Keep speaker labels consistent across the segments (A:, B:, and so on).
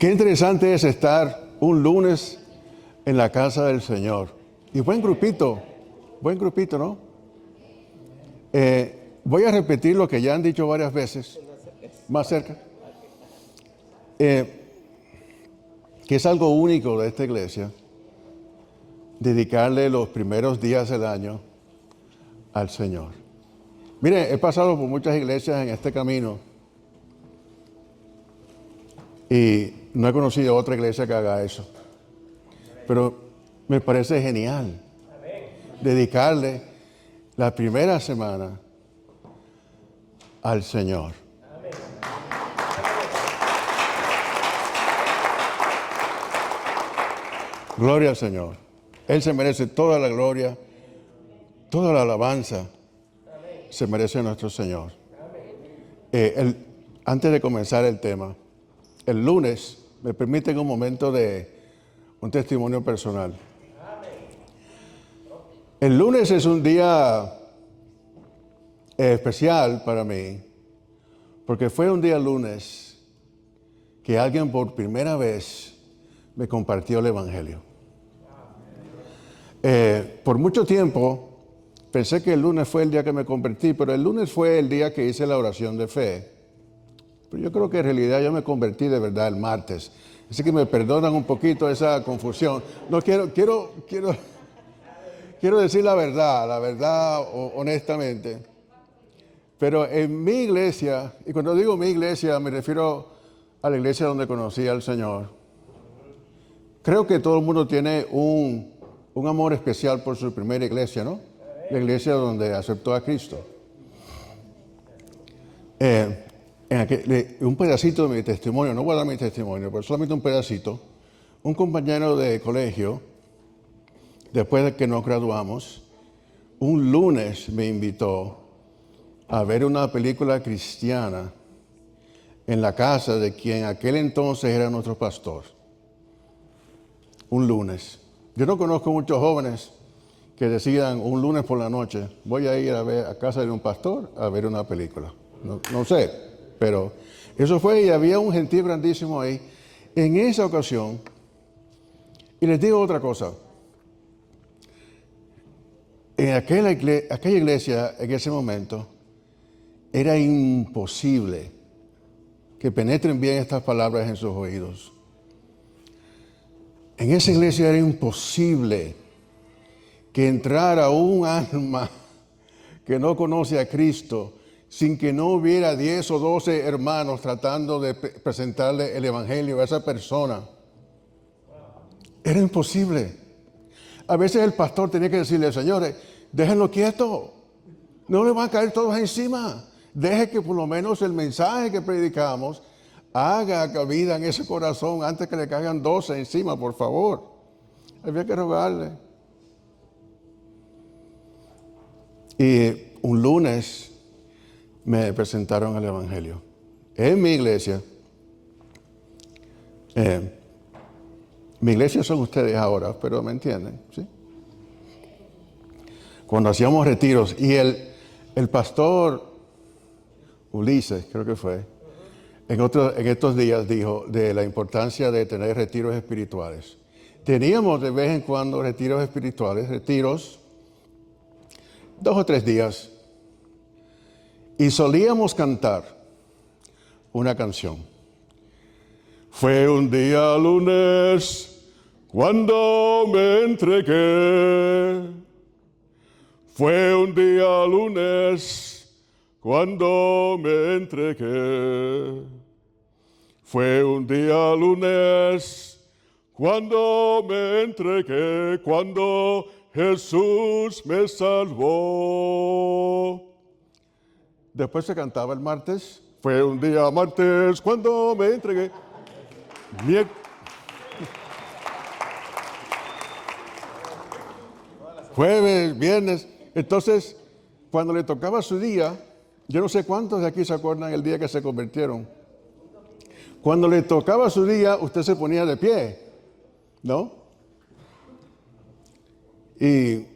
A: Qué interesante es estar un lunes en la casa del Señor. Y buen grupito, ¿no? Voy a repetir lo que ya han dicho varias veces, más cerca, que es algo único de esta iglesia, dedicarle los primeros días del año al Señor. Mire, he pasado por muchas iglesias en este camino y no he conocido otra iglesia que haga eso. Pero me parece genial dedicarle la primera semana al Señor. Gloria al Señor. Él se merece toda la gloria, toda la alabanza. Se merece nuestro Señor. Antes de comenzar el tema, el lunes me permiten un momento de un testimonio personal. El lunes es un día especial para mí, porque fue un día lunes que alguien por primera vez me compartió el Evangelio. Por mucho tiempo pensé que el lunes fue el día que me convertí, pero el lunes fue el día que hice la oración de fe. Pero yo creo que en realidad yo me convertí de verdad el martes. Así que me perdonan un poquito esa confusión. No quiero decir la verdad honestamente. Pero en mi iglesia, y cuando digo mi iglesia me refiero a la iglesia donde conocí al Señor. Creo que todo el mundo tiene un amor especial por su primera iglesia, ¿no? La iglesia donde aceptó a Cristo. Un pedacito de mi testimonio, no voy a dar mi testimonio, pero solamente un pedacito. Un compañero de colegio, después de que nos graduamos, un lunes me invitó a ver una película cristiana en la casa de quien aquel entonces era nuestro pastor. Un lunes. Yo no conozco muchos jóvenes que decidan un lunes por la noche, voy a ir a casa de un pastor a ver una película. No sé, pero eso fue y había un gentío grandísimo ahí. En esa ocasión, y les digo otra cosa, en aquella iglesia, en ese momento, era imposible que penetren bien estas palabras en sus oídos. En esa iglesia era imposible que entrara un alma que no conoce a Cristo sin que no hubiera 10 o 12 hermanos tratando de presentarle el Evangelio a esa persona. Era imposible. A veces el pastor tenía que decirle, señores, déjenlo quieto, no le van a caer todos encima. Deje que por lo menos el mensaje que predicamos haga cabida en ese corazón antes que le caigan 12 encima, por favor. Había que rogarle. Y un lunes me presentaron el Evangelio. En mi iglesia. Mi iglesia son ustedes ahora, pero me entienden, ¿sí? Cuando hacíamos retiros, y el pastor Ulises, creo que fue, en estos días dijo de la importancia de tener retiros espirituales. Teníamos de vez en cuando retiros espirituales, 2 o 3 días, y solíamos cantar una canción. Fue un día lunes cuando me entregué. Fue un día lunes cuando me entregué. Fue un día lunes cuando me entregué, cuando Jesús me salvó. Después se cantaba el martes. Fue un día martes cuando me entregué. Jueves, viernes. Entonces, cuando le tocaba su día, yo no sé cuántos de aquí se acuerdan el día que se convirtieron. Cuando le tocaba su día, usted se ponía de pie, ¿no? Y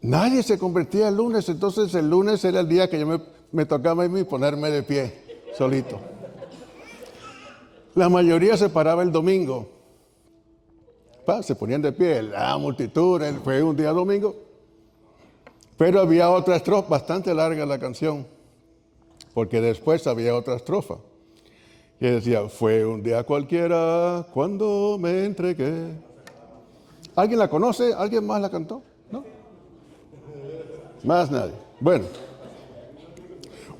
A: nadie se convertía el lunes, entonces el lunes era el día que yo me tocaba a mí ponerme de pie, solito. La mayoría se paraba el domingo. Se ponían de pie, la multitud, fue un día domingo. Pero había otra estrofa, bastante larga la canción, porque después había otra estrofa. Y decía, fue un día cualquiera cuando me entregué. ¿Alguien la conoce? ¿Alguien más la cantó? ¿No? Más nadie. Bueno,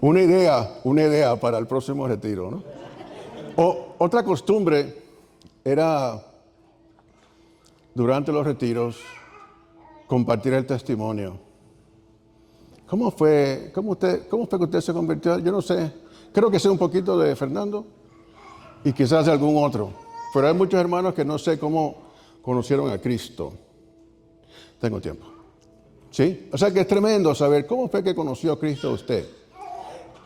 A: una idea para el próximo retiro, ¿no? Otra costumbre era, durante los retiros, compartir el testimonio. ¿Cómo fue que usted se convirtió? Yo no sé, creo que sé un poquito de Fernando y quizás de algún otro, pero hay muchos hermanos que no sé cómo conocieron a Cristo. Tengo tiempo. ¿Sí? O sea que es tremendo saber cómo fue que conoció a Cristo usted.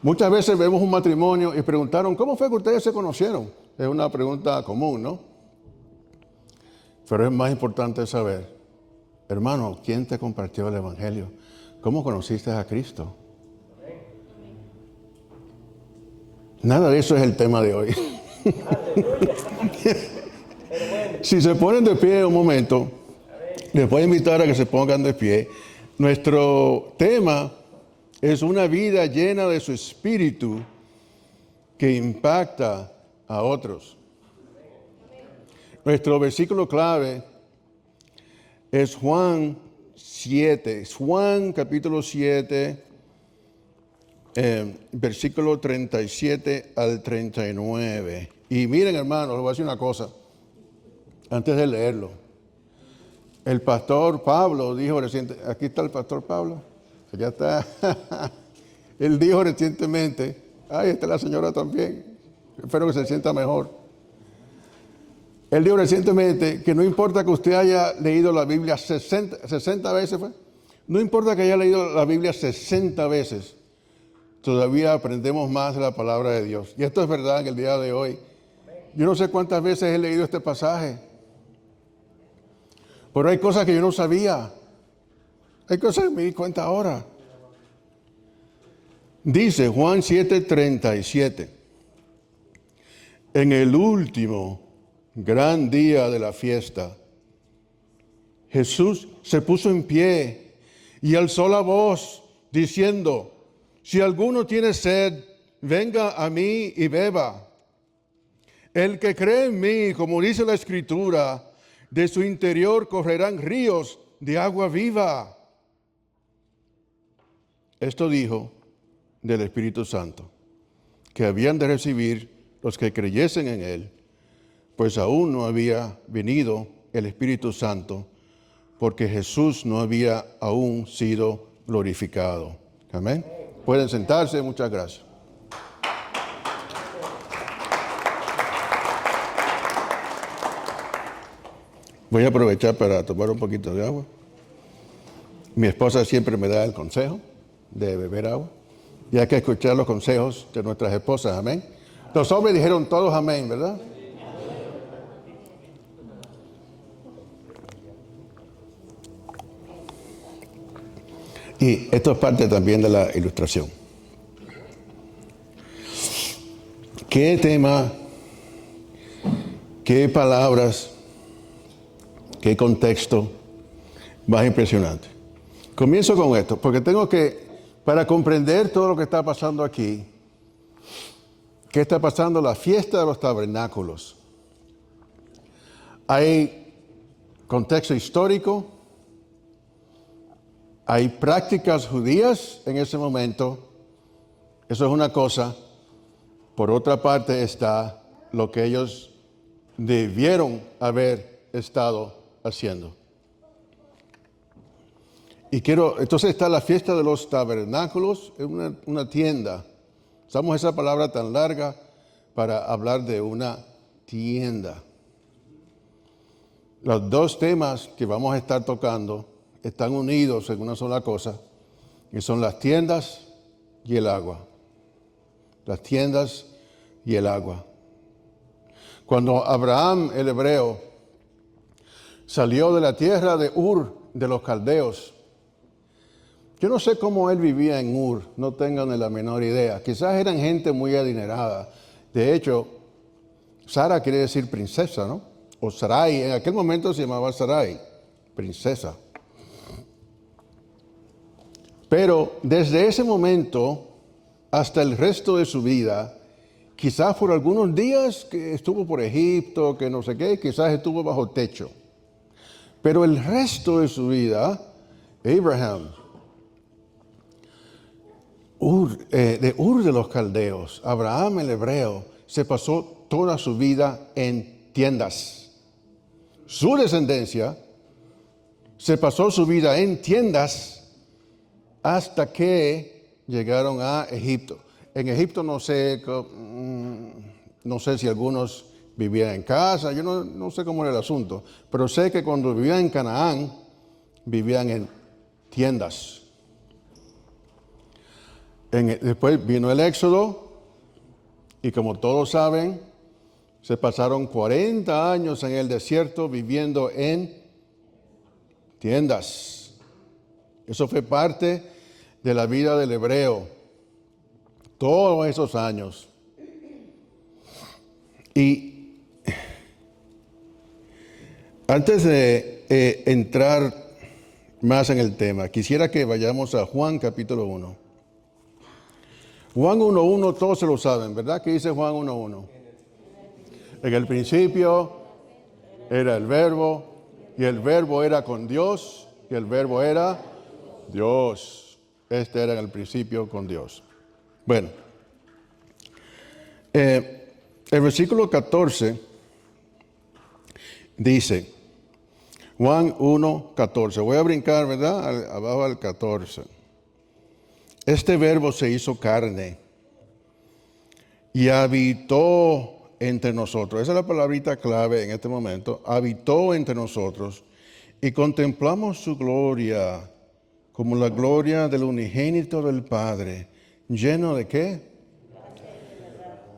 A: Muchas veces vemos un matrimonio y preguntaron, ¿cómo fue que ustedes se conocieron? Es una pregunta común, ¿no? Pero es más importante saber, hermano, ¿quién te compartió el Evangelio? ¿Cómo conociste a Cristo? Nada de eso es el tema de hoy. Si se ponen de pie un momento, les voy a invitar a que se pongan de pie. Nuestro tema es una vida llena de su espíritu que impacta a otros. Nuestro versículo clave es Juan 7, Juan capítulo 7, versículo 37 al 39. Y miren, hermanos, les voy a decir una cosa, antes de leerlo. El pastor Pablo dijo recientemente, aquí está el pastor Pablo, allá está. Él dijo recientemente, ay, está la señora también, espero que se sienta mejor. Él dijo recientemente que no importa que usted haya leído la Biblia 60 veces, ¿fue? No importa que haya leído la Biblia 60 veces, todavía aprendemos más de la palabra de Dios. Y esto es verdad en el día de hoy. Yo no sé cuántas veces he leído este pasaje, pero hay cosas que yo no sabía. Hay cosas que me di cuenta ahora. Dice Juan 7:37, en el último gran día de la fiesta, Jesús se puso en pie y alzó la voz diciendo, si alguno tiene sed, venga a mí y beba. El que cree en mí, como dice la Escritura, de su interior correrán ríos de agua viva. Esto dijo del Espíritu Santo, que habían de recibir los que creyesen en él, pues aún no había venido el Espíritu Santo, porque Jesús no había aún sido glorificado. Amén. Pueden sentarse, muchas gracias. Voy a aprovechar para tomar un poquito de agua. Mi esposa siempre me da el consejo de beber agua. Y hay que escuchar los consejos de nuestras esposas, amén. Los hombres dijeron todos amén, ¿verdad? Y esto es parte también de la ilustración. ¿Qué tema, qué palabras, qué contexto más impresionante? Comienzo con esto, porque tengo que, para comprender todo lo que está pasando aquí, ¿qué está pasando? La fiesta de los tabernáculos. Hay contexto histórico, hay prácticas judías en ese momento, eso es una cosa. Por otra parte está lo que ellos debieron haber estado haciendo. Entonces está la fiesta de los tabernáculos, es una tienda. Usamos esa palabra tan larga para hablar de una tienda. Los dos temas que vamos a estar tocando están unidos en una sola cosa, y son las tiendas y el agua. Las tiendas y el agua. Cuando Abraham, el hebreo, salió de la tierra de Ur, de los caldeos, yo no sé cómo él vivía en Ur, no tengan ni la menor idea. Quizás eran gente muy adinerada. De hecho, Sara quiere decir princesa, ¿no? O Sarai, en aquel momento se llamaba Sarai, princesa. Pero desde ese momento hasta el resto de su vida, quizás por algunos días que estuvo por Egipto, que no sé qué, quizás estuvo bajo techo. Pero el resto de su vida, Abraham, de Ur de los Caldeos, Abraham el hebreo, se pasó toda su vida en tiendas. Su descendencia se pasó su vida en tiendas hasta que llegaron a Egipto. En Egipto no sé si algunos vivían en casa, yo no sé cómo era el asunto, pero sé que cuando vivían en Canaán, vivían en tiendas. Después vino el Éxodo, y como todos saben, se pasaron 40 años en el desierto viviendo en tiendas. Eso fue parte de la vida del hebreo, todos esos años. Y antes de entrar más en el tema, quisiera que vayamos a Juan capítulo 1. Juan 1.1, todos se lo saben, ¿verdad? ¿Qué dice Juan 1.1? En el principio era el verbo, y el verbo era con Dios, y el verbo era Dios. Este era en el principio con Dios. Bueno, el versículo 14 dice, Juan 1.14, voy a brincar, ¿verdad? Abajo al 14. Este verbo se hizo carne y habitó entre nosotros. Esa es la palabrita clave en este momento. Habitó entre nosotros y contemplamos su gloria como la gloria del unigénito del Padre. ¿Lleno de qué?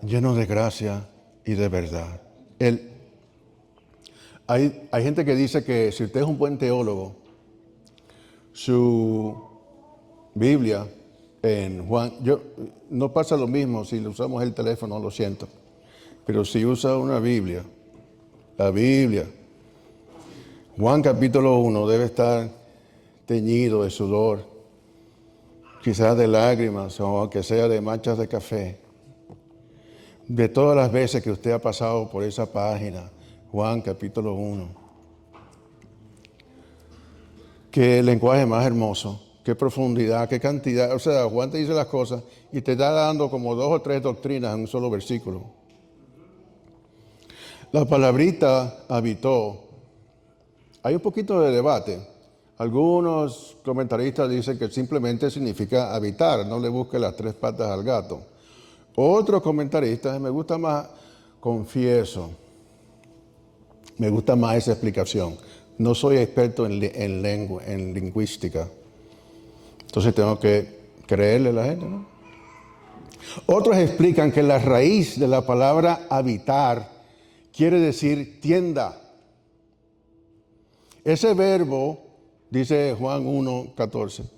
A: Lleno de gracia y de verdad. Hay gente que dice que si usted es un buen teólogo, su Biblia en Juan, no pasa lo mismo si le usamos el teléfono, lo siento, pero si usa una Biblia, la Biblia, Juan capítulo 1 debe estar teñido de sudor, quizás de lágrimas o aunque sea de manchas de café, de todas las veces que usted ha pasado por esa página, Juan capítulo 1. Qué lenguaje más hermoso. Qué profundidad, qué cantidad. O sea, Juan te dice las cosas y te está dando como 2 o 3 doctrinas en un solo versículo. La palabrita habitó. Hay un poquito de debate. Algunos comentaristas dicen que simplemente significa habitar, no le busque las 3 patas al gato. Otros comentaristas, me gusta más, confieso, me gusta más esa explicación. No soy experto en lengua, en lingüística. Entonces tengo que creerle a la gente, ¿no? Otros explican que la raíz de la palabra habitar quiere decir tienda. Ese verbo, dice Juan 1.14.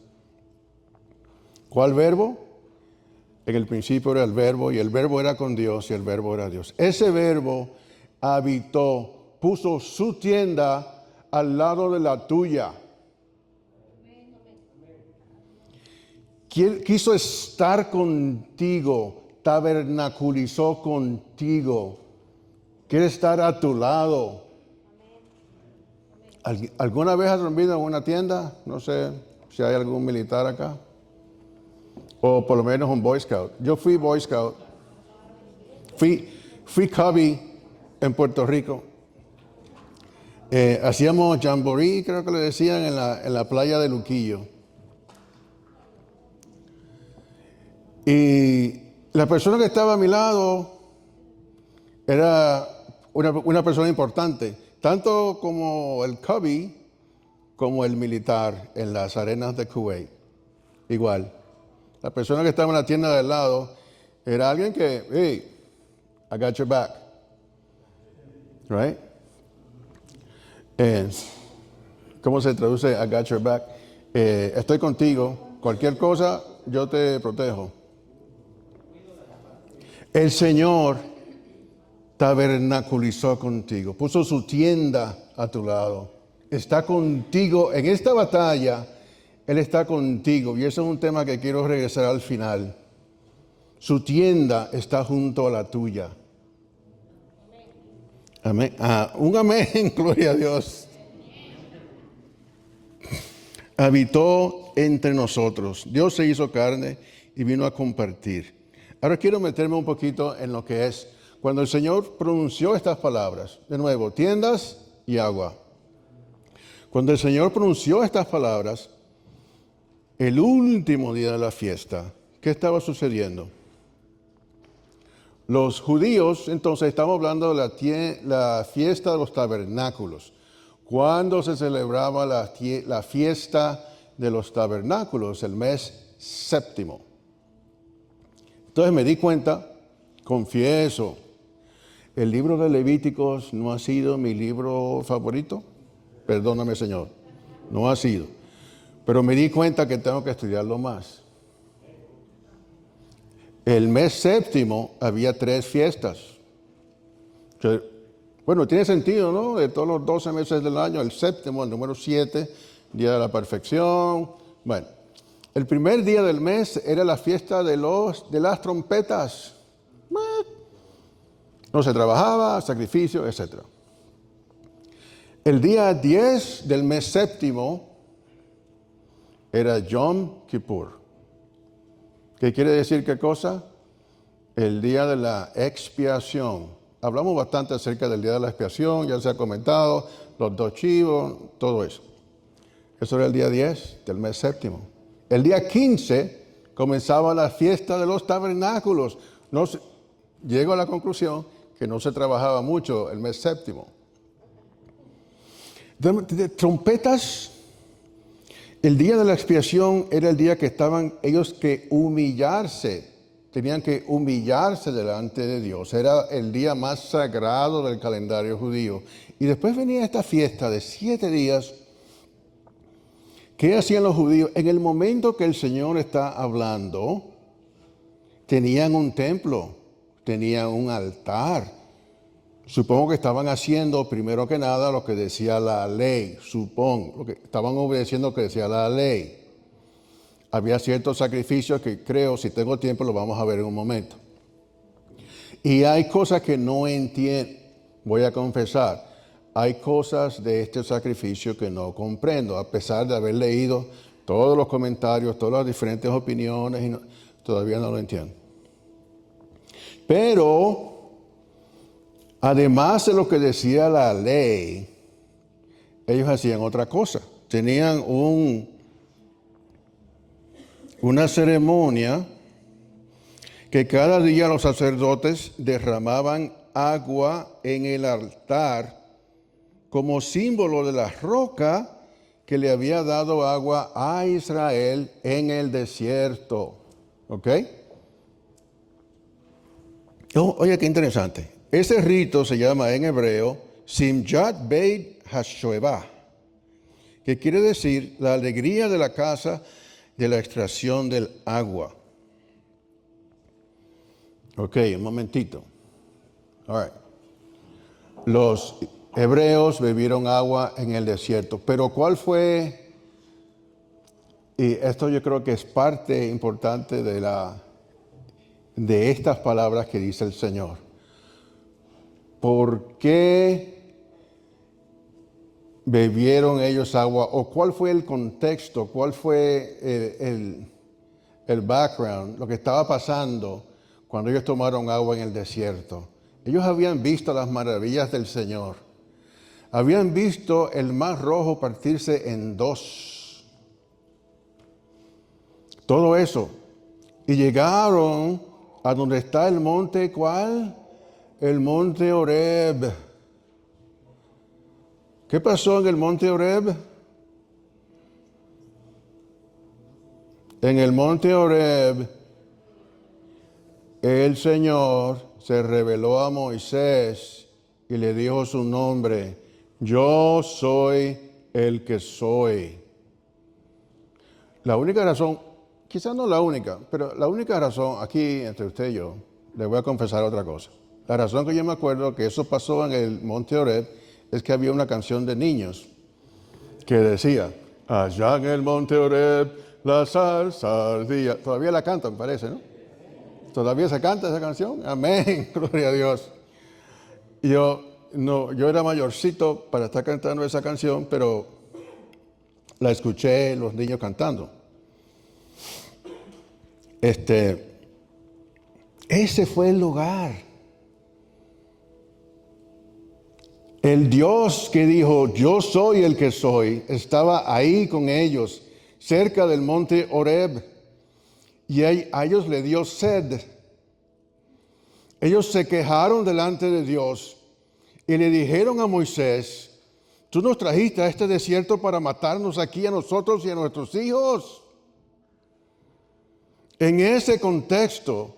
A: ¿Cuál verbo? En el principio era el verbo, y el verbo era con Dios, y el verbo era Dios. Ese verbo habitó, puso su tienda al lado de la tuya. Quiso estar contigo, tabernaculizó contigo, quiere estar a tu lado. ¿Alguna vez has dormido en una tienda? No sé si hay algún militar acá, o por lo menos un Boy Scout. Yo fui Boy Scout, fui Cubby en Puerto Rico. Hacíamos jamboree, creo que le decían, en la playa de Luquillo. Y la persona que estaba a mi lado era una persona importante, tanto como el Cubby como el militar en las arenas de Kuwait. Igual. La persona que estaba en la tienda del lado era alguien que, hey, I got your back. Right? ¿Cómo se traduce I got your back? Estoy contigo. Cualquier cosa, yo te protejo. El Señor tabernaculizó contigo, puso su tienda a tu lado, está contigo en esta batalla. Él está contigo y eso es un tema que quiero regresar al final. Su tienda está junto a la tuya. Amén. Un amén, gloria a Dios. Habitó entre nosotros. Dios se hizo carne y vino a compartir. Ahora quiero meterme un poquito en lo que es cuando el Señor pronunció estas palabras. De nuevo, tiendas y agua. Cuando el Señor pronunció estas palabras, el último día de la fiesta, ¿qué estaba sucediendo? Los judíos, entonces, estamos hablando de la fiesta de los tabernáculos. ¿Cuándo se celebraba la fiesta de los tabernáculos? El mes séptimo. Entonces me di cuenta, confieso, el libro de Levíticos no ha sido mi libro favorito. Perdóname, Señor, no ha sido. Pero me di cuenta que tengo que estudiarlo más. El mes séptimo había 3 fiestas. Bueno, tiene sentido, ¿no? De todos los 12 meses del año, el séptimo, el número 7, día de la perfección. Bueno, el primer día del mes era la fiesta de las trompetas. No se trabajaba, sacrificio, etc. El día 10 del mes séptimo era Yom Kippur. ¿Qué quiere decir qué cosa? El día de la expiación. Hablamos bastante acerca del día de la expiación, ya se ha comentado, los 2 chivos, todo eso. Eso era el día 10 del mes séptimo. El día 15 comenzaba la fiesta de los tabernáculos. Llego a la conclusión que no se trabajaba mucho el mes séptimo. De trompetas. El día de la expiación era el día que estaban ellos que humillarse, tenían que humillarse delante de Dios. Era el día más sagrado del calendario judío. Y después venía esta fiesta de 7 días. ¿Qué hacían los judíos? En el momento que el Señor está hablando, tenían un templo, tenían un altar. Supongo que estaban haciendo, primero que nada, lo que decía la ley. Supongo, que estaban obedeciendo lo que decía la ley. Había ciertos sacrificios que creo, si tengo tiempo, lo vamos a ver en un momento. Y hay cosas que no entiendo, voy a confesar. Hay cosas de este sacrificio que no comprendo, a pesar de haber leído todos los comentarios, todas las diferentes opiniones, y todavía no lo entiendo. Pero además de lo que decía la ley, ellos hacían otra cosa. Tenían una ceremonia que cada día los sacerdotes derramaban agua en el altar como símbolo de la roca que le había dado agua a Israel en el desierto. ¿Ok? Oye, qué interesante. Ese rito se llama en hebreo Simchat Beit HaShoevah, que quiere decir la alegría de la casa de la extracción del agua. Ok, un momentito. All right. Los hebreos bebieron agua en el desierto, pero ¿cuál fue? Y esto yo creo que es parte importante de estas palabras que dice el Señor. ¿Por qué bebieron ellos agua? ¿O cuál fue el contexto? ¿Cuál fue el background? Lo que estaba pasando cuando ellos tomaron agua en el desierto. Ellos habían visto las maravillas del Señor. Habían visto el mar rojo partirse en 2. Todo eso. Y llegaron a donde está el monte, ¿cuál? El monte Horeb. ¿Qué pasó en el monte Horeb? En el monte Horeb, el Señor se reveló a Moisés y le dijo su nombre: yo soy el que soy. La única razón, quizás no la única, pero la única razón aquí entre usted y yo, le voy a confesar otra cosa, La razón que yo me acuerdo que eso pasó en el Monte Oreb es que había una canción de niños que decía, allá en el Monte Oreb la zarza ardía. Todavía la cantan, parece, ¿no? ¿Todavía se canta esa canción? Amén, gloria a Dios. Yo era mayorcito para estar cantando esa canción, pero la escuché los niños cantando. Ese fue el lugar. El Dios que dijo, yo soy el que soy, estaba ahí con ellos, cerca del monte Oreb. Y a ellos le dio sed. Ellos se quejaron delante de Dios y le dijeron a Moisés, tú nos trajiste a este desierto para matarnos aquí a nosotros y a nuestros hijos. En ese contexto,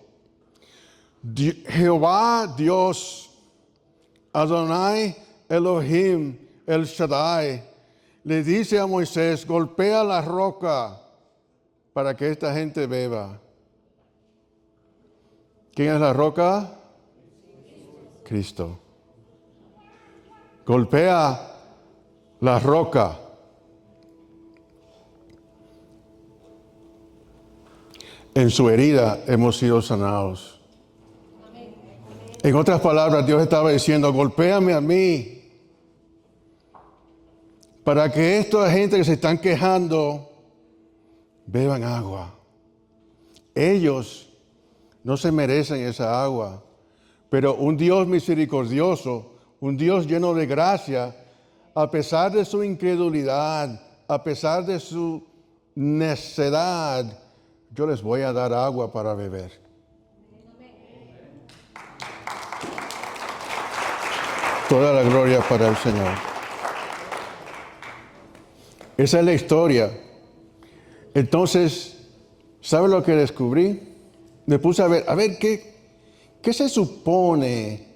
A: Jehová Dios, Adonai Elohim, El Shaddai, le dice a Moisés, golpea la roca para que esta gente beba. ¿Quién es la roca? Cristo. Golpea la roca. En su herida hemos sido sanados. En otras palabras, Dios estaba diciendo, golpéame a mí, para que esta gente que se están quejando, beban agua. Ellos no se merecen esa agua, pero un Dios misericordioso, un Dios lleno de gracia, a pesar de su incredulidad, a pesar de su necedad, yo les voy a dar agua para beber. Toda la gloria para el Señor. Esa es la historia. Entonces, ¿sabe lo que descubrí? Me puse a ver qué se supone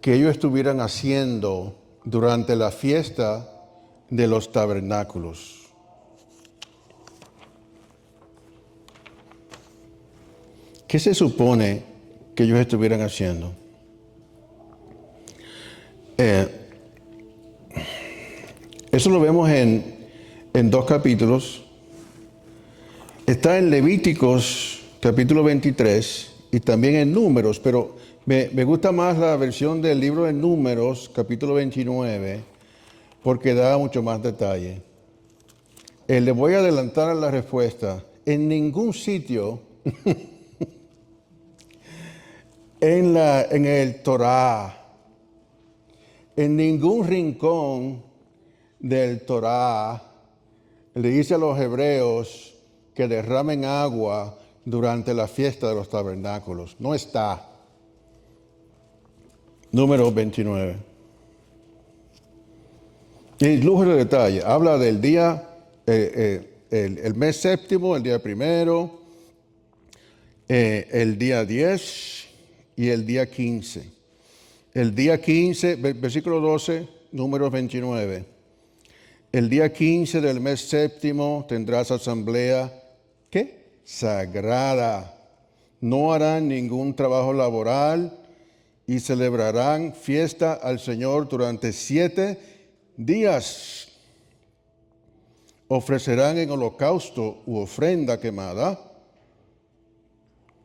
A: que ellos estuvieran haciendo durante la fiesta de los tabernáculos. ¿Qué se supone que ellos estuvieran haciendo? Eso lo vemos en dos capítulos. Está en Levíticos capítulo 23 y también en Números, pero me gusta más la versión del libro de Números capítulo 29 porque da mucho más detalle. Le voy a adelantar a la respuesta. En ningún sitio en el Torá, en ningún rincón del Torá, le dice a los hebreos que derramen agua durante la fiesta de los tabernáculos. No está. Número 29. Y lujo de detalle. Habla del día, el mes séptimo, el día primero, el día 10 y el día 15. El día 15, versículo 12, número 29. El día 15 del mes séptimo tendrás asamblea, ¿qué? Sagrada. No harán ningún trabajo laboral y celebrarán fiesta al Señor durante 7 días. Ofrecerán en holocausto u ofrenda quemada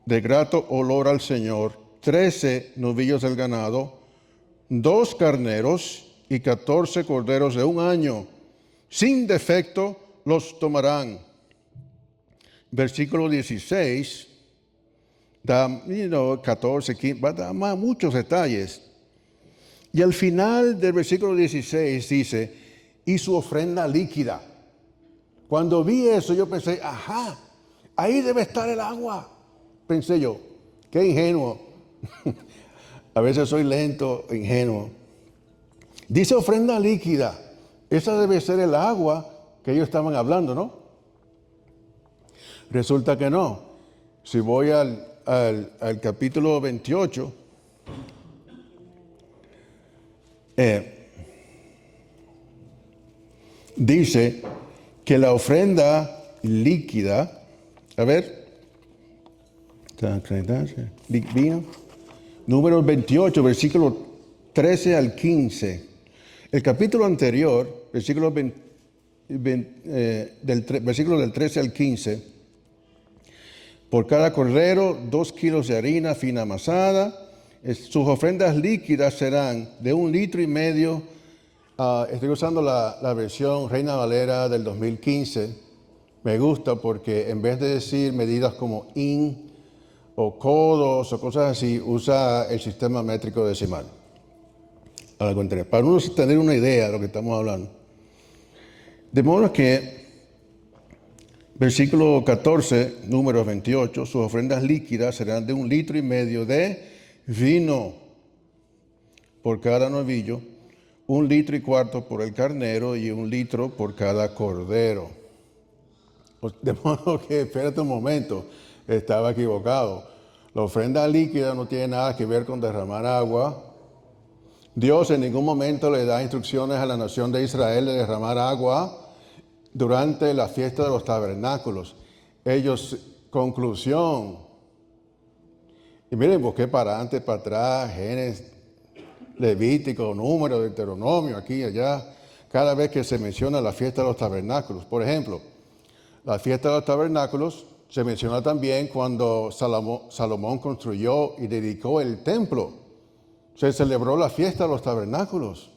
A: de grato olor al Señor 13 novillos del ganado, 2 carneros y 14 corderos de 1 año. Sin defecto los tomarán. Versículo 16 da 14, 15, va a dar muchos detalles. Y al final del versículo 16 dice, y su ofrenda líquida. Cuando vi eso yo pensé, ajá, ahí debe estar el agua. Pensé yo, qué ingenuo. A veces soy lento, ingenuo. Dice ofrenda líquida. Esa debe ser el agua que ellos estaban hablando, ¿no? Resulta que no. Si voy al capítulo 28, dice que la ofrenda líquida, a ver, vino, Números 28, versículos 13 al 15. El capítulo anterior, versículo del 13 al 15, por cada cordero, 2 kilos de harina fina amasada. Sus ofrendas líquidas serán de 1,5 litros. Estoy usando la versión Reina Valera del 2015. Me gusta porque en vez de decir medidas como in o codos o cosas así, usa el sistema métrico decimal. Para uno tener una idea de lo que estamos hablando. De modo que, versículo 14, números 28, sus ofrendas líquidas serán de 1,5 litros de vino por cada novillo, 1,25 litros por el carnero y 1 litro por cada cordero. De modo que, espérate un momento, estaba equivocado. La ofrenda líquida no tiene nada que ver con derramar agua. Dios en ningún momento le da instrucciones a la nación de Israel de derramar agua durante la fiesta de los tabernáculos. Conclusión. Y miren, busqué para adelante, para atrás, Génesis, Levítico, Número, Deuteronomio, aquí y allá, cada vez que se menciona la fiesta de los tabernáculos. Por ejemplo, la fiesta de los tabernáculos se menciona también cuando Salomón construyó y dedicó el templo. Se celebró la fiesta de los tabernáculos.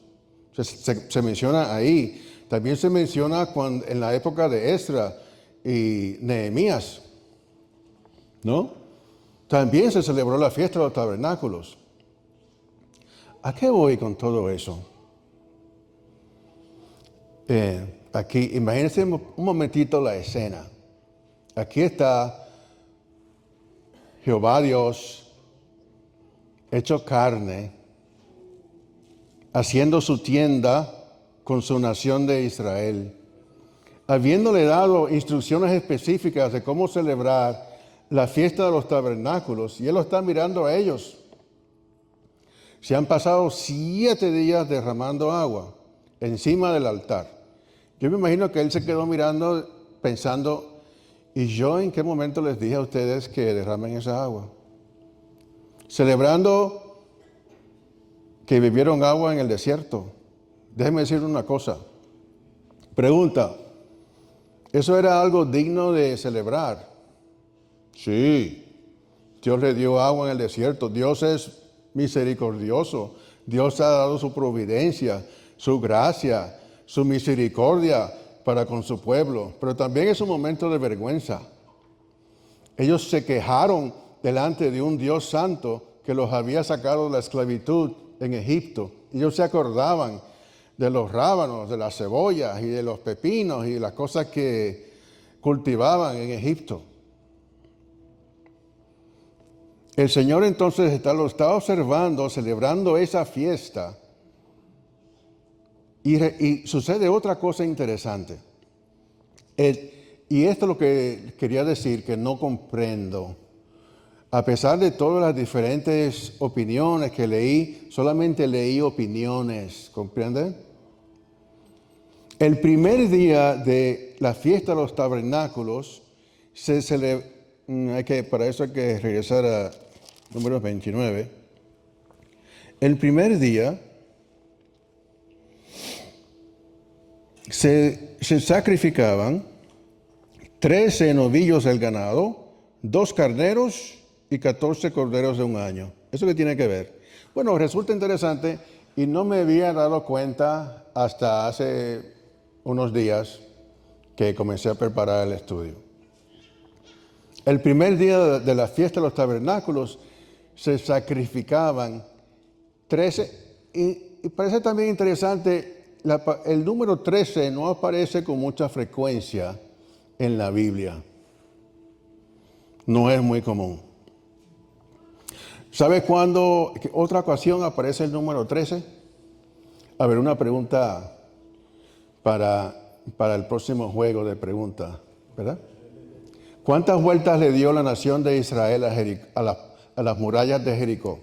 A: Se menciona ahí. También se menciona en la época de Esdras y Nehemías, ¿no? También se celebró la fiesta de los tabernáculos. ¿A qué voy con todo eso? Aquí, imagínense un momentito la escena. Aquí está Jehová Dios, hecho carne, haciendo su tienda con su nación de Israel, habiéndole dado instrucciones específicas de cómo celebrar la fiesta de los tabernáculos, y Él lo está mirando a ellos. Se han pasado 7 días derramando agua encima del altar. Yo me imagino que Él se quedó mirando, pensando, ¿y yo en qué momento les dije a ustedes que derramen esa agua? Celebrando que bebieron agua en el desierto. Déjenme decir una cosa. Pregunta, ¿eso era algo digno de celebrar? Sí, Dios le dio agua en el desierto. Dios es misericordioso. Dios ha dado su providencia, su gracia, su misericordia para con su pueblo. Pero también es un momento de vergüenza. Ellos se quejaron delante de un Dios santo que los había sacado de la esclavitud en Egipto. Ellos se acordaban de los rábanos, de las cebollas y de los pepinos y de las cosas que cultivaban en Egipto. El Señor entonces lo está observando, celebrando esa fiesta. Y sucede otra cosa interesante. Y esto es lo que quería decir, que no comprendo. A pesar de todas las diferentes opiniones que leí, solamente leí opiniones, ¿comprenden? El primer día de la fiesta de los tabernáculos se celebra, para eso hay que regresar a números 29. El primer día se sacrificaban 13 novillos del ganado, 2 carneros y 14 corderos de 1 año. ¿Eso qué tiene que ver? Bueno, resulta interesante y no me había dado cuenta hasta hace unos días que comencé a preparar el estudio. El primer día de la fiesta de los tabernáculos se sacrificaban 13, y parece también interesante, el número 13 no aparece con mucha frecuencia en la Biblia. No es muy común. ¿Sabe cuándo, otra ocasión aparece el número 13? A ver, una pregunta para el próximo juego de preguntas, ¿verdad? ¿Cuántas vueltas le dio la nación de Israel a las murallas de Jericó?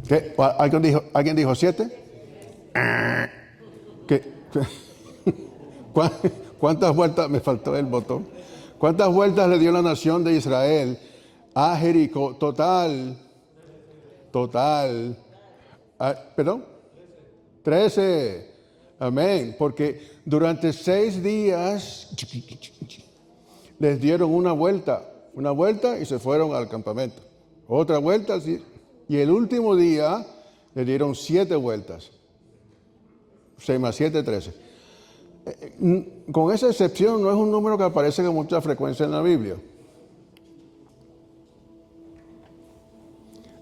A: ¿Qué? ¿Alguien dijo 7? ¿Cuántas vueltas? Me faltó el botón. ¿Cuántas vueltas le dio la nación de Israel a Jericó, perdón, 13. Amén, porque durante 6 días les dieron una vuelta y se fueron al campamento. Otra vuelta, y el último día les dieron 7 vueltas. 6 más 7, 13. Con esa excepción, no es un número que aparece con mucha frecuencia en la Biblia.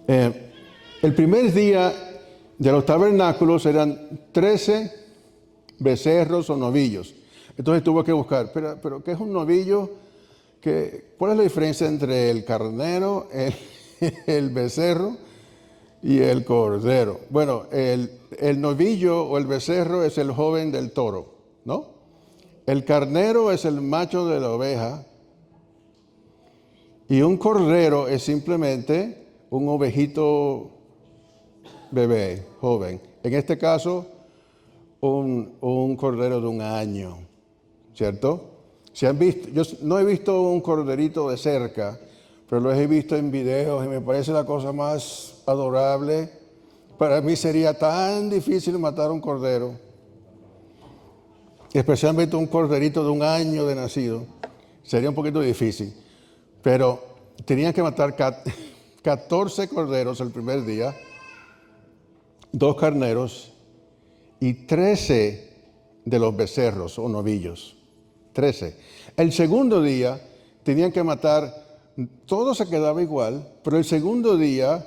A: El primer día de los tabernáculos eran 13 becerros o novillos. Entonces tuvo que buscar, pero ¿qué es un novillo? ¿Cuál es la diferencia entre el carnero, el becerro y el cordero? Bueno, el novillo o el becerro es el joven del toro, ¿no? El carnero es el macho de la oveja y un cordero es simplemente un ovejito bebé, joven. En este caso, un cordero de 1 año, ¿cierto? ¿Se han visto? Yo no he visto un corderito de cerca, pero los he visto en videos y me parece la cosa más adorable. Para mí sería tan difícil matar un cordero, especialmente un corderito de 1 año de nacido. Sería un poquito difícil, pero tenían que matar 14 corderos el primer día, 2 carneros y 13 de los becerros o novillos. 13. El segundo día tenían que matar, todo se quedaba igual, pero el segundo día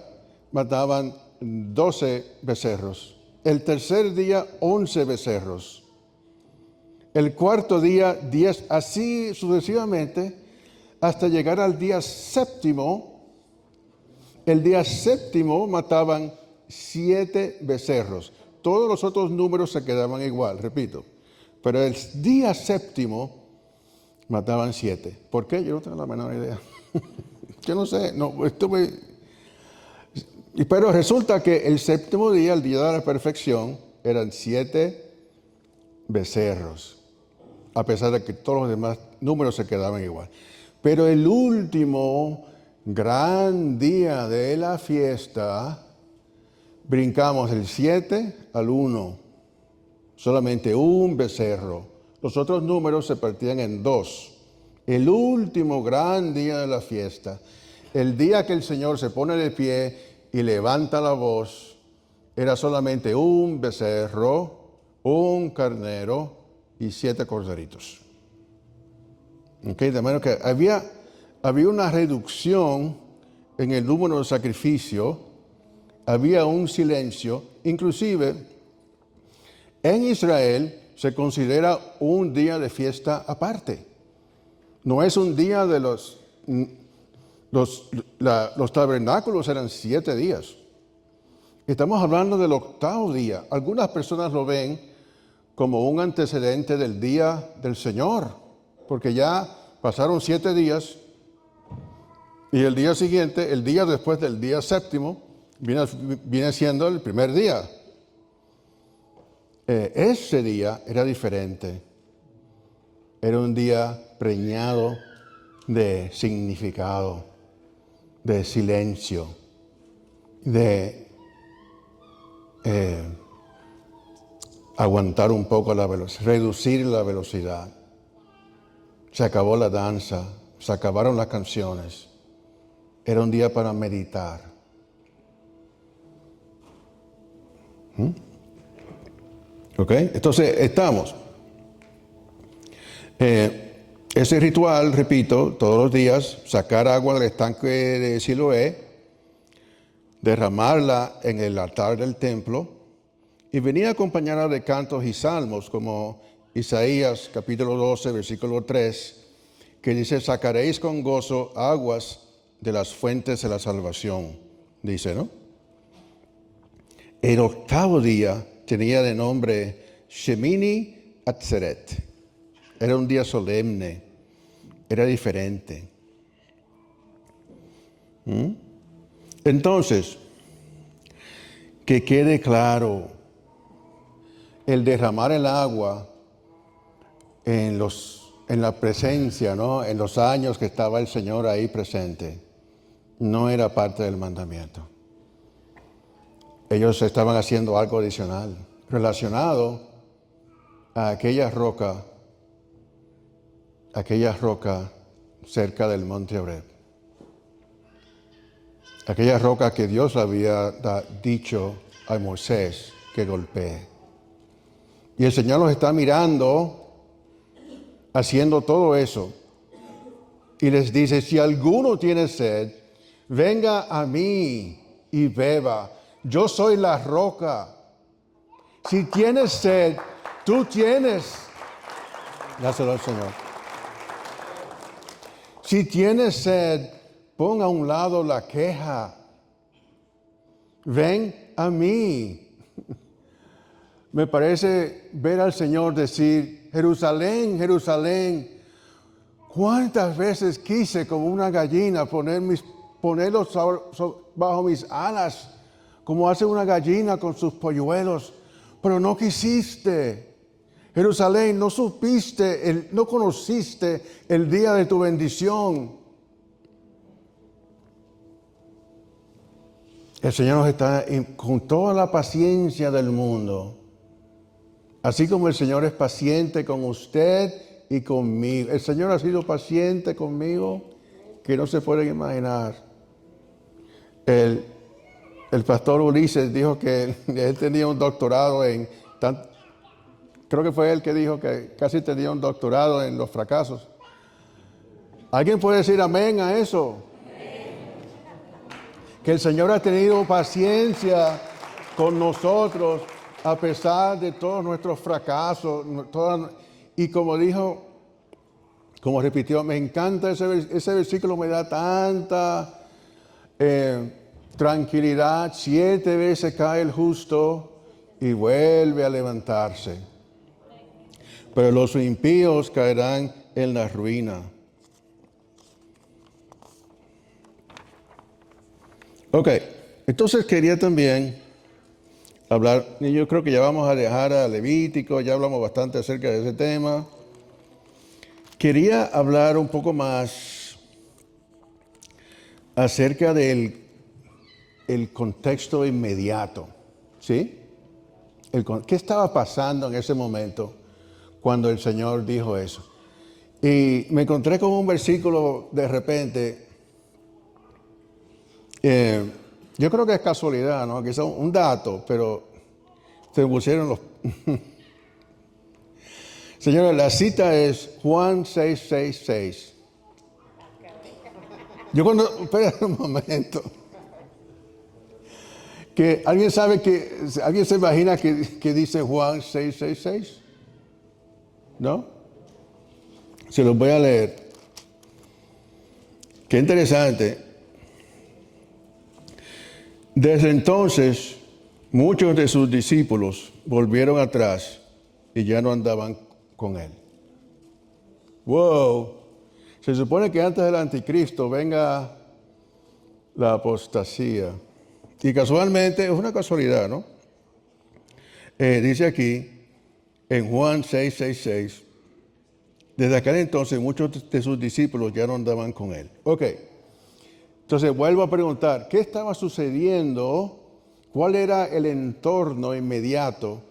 A: mataban 12 becerros. El tercer día, 11 becerros. El cuarto día, 10, así sucesivamente, hasta llegar al día séptimo. El día séptimo mataban 7 becerros. Todos los otros números se quedaban igual, repito. Pero el día séptimo mataban 7. ¿Por qué? Yo no tengo la menor idea. Yo no sé. Pero resulta que el séptimo día, el día de la perfección, eran 7 becerros. A pesar de que todos los demás números se quedaban igual. Pero el último gran día de la fiesta, brincamos del 7 al 1. Solamente un becerro. Los otros números se partían en 2. El último gran día de la fiesta, el día que el Señor se pone de pie y levanta la voz, era solamente un becerro, un carnero y 7 corderitos. Okay, de manera que había una reducción en el número de sacrificio, había un silencio, inclusive en Israel se considera un día de fiesta aparte. No es un día de los tabernáculos eran 7 días. Estamos hablando del 8º día. Algunas personas lo ven como un antecedente del día del Señor, porque ya pasaron 7 días y el día siguiente, el día después del día séptimo, viene siendo el primer día. Ese día era diferente. Era un día preñado de significado, de silencio, de aguantar un poco la velocidad, reducir la velocidad. Se acabó la danza, se acabaron las canciones. Era un día para meditar. ¿Ok? Entonces, estamos. Ese ritual, repito, todos los días, sacar agua del estanque de Siloé, derramarla en el altar del templo, y venía acompañada de cantos y salmos, como Isaías capítulo 12, versículo 3, que dice, sacaréis con gozo aguas de las fuentes de la salvación, dice, ¿no? El 8º día tenía de nombre Shemini Atzeret. Era un día solemne, era diferente. Entonces, que quede claro, el derramar el agua en la presencia, ¿no? En los años que estaba el Señor ahí presente, no era parte del mandamiento. Ellos estaban haciendo algo adicional, relacionado a aquella roca cerca del monte Horeb. Aquella roca que Dios había dicho a Moisés que golpee. Y el Señor los está mirando, haciendo todo eso. Y les dice, si alguno tiene sed, venga a mí y beba. Yo soy la roca. Si tienes sed, tú tienes. Dáselo al Señor. Si tienes sed, pon a un lado la queja. Ven a mí. Me parece ver al Señor decir, Jerusalén, Jerusalén, ¿cuántas veces quise como una gallina ponerlos bajo mis alas, como hace una gallina con sus polluelos, pero no quisiste? Jerusalén, no conociste el día de tu bendición. El Señor nos está con toda la paciencia del mundo. Así como el Señor es paciente con usted y conmigo. El Señor ha sido paciente conmigo que no se pueden imaginar. El pastor Ulises dijo que él tenía un doctorado creo que fue él que dijo que casi tenía un doctorado en los fracasos. ¿Alguien puede decir amén a eso? Que el Señor ha tenido paciencia con nosotros a pesar de todos nuestros fracasos. Y como repitió, me encanta ese versículo, me da tanta tranquilidad. 7 veces cae el justo y vuelve a levantarse. Pero los impíos caerán en la ruina. Ok, entonces quería también hablar, y yo creo que ya vamos a dejar a Levítico, ya hablamos bastante acerca de ese tema. Quería hablar un poco más acerca del contexto inmediato, ¿sí? ¿Qué estaba pasando en ese momento cuando el Señor dijo eso? Y me encontré con un versículo de repente. Yo creo que es casualidad, ¿no? Que es un dato, pero se pusieron los... Señores, la cita es Juan 6:6. Espera un momento. ¿Alguien se imagina que dice Juan 6:6? ¿No? Se los voy a leer. Qué interesante. Desde entonces, muchos de sus discípulos volvieron atrás y ya no andaban con él. ¡Wow! Se supone que antes del anticristo venga la apostasía. Y casualmente, es una casualidad, ¿no? Dice aquí, en Juan 6:6, desde aquel entonces muchos de sus discípulos ya no andaban con él. Ok. Entonces vuelvo a preguntar, ¿qué estaba sucediendo? ¿Cuál era el entorno inmediato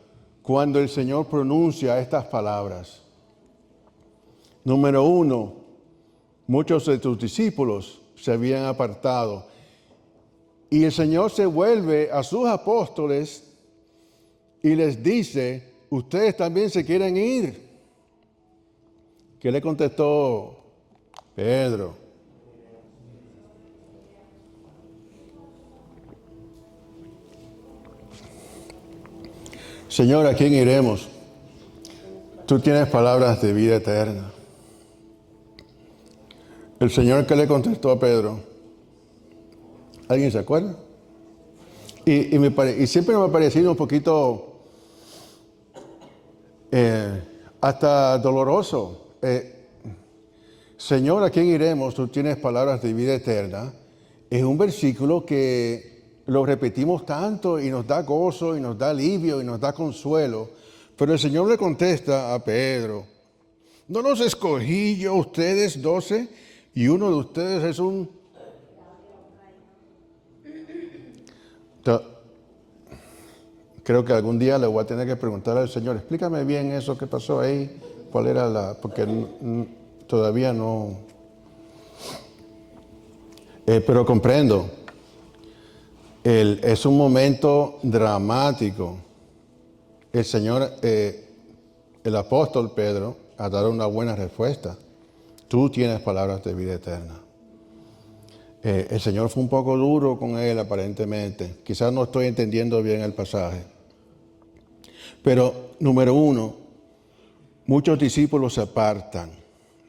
A: cuando el Señor pronuncia estas palabras? Número 1, muchos de tus discípulos se habían apartado. Y el Señor se vuelve a sus apóstoles y les dice, ¿ustedes también se quieren ir? ¿Qué le contestó Pedro? Señor, ¿a quién iremos? Tú tienes palabras de vida eterna. El Señor, ¿qué le contestó a Pedro? ¿Alguien se acuerda? Y siempre me ha parecido un poquito hasta doloroso. Señor, ¿a quién iremos? Tú tienes palabras de vida eterna. Es un versículo que lo repetimos tanto y nos da gozo y nos da alivio y nos da consuelo. Pero el Señor le contesta a Pedro, ¿no los escogí yo ustedes 12? Y uno de ustedes es un creo que algún día le voy a tener que preguntar al Señor, explícame bien eso que pasó ahí, cuál era porque todavía no. Pero comprendo, es un momento dramático. El Señor, el apóstol Pedro, ha dado una buena respuesta. Tú tienes palabras de vida eterna. El Señor fue un poco duro con él aparentemente. Quizás no estoy entendiendo bien el pasaje. Pero, número uno, muchos discípulos se apartan.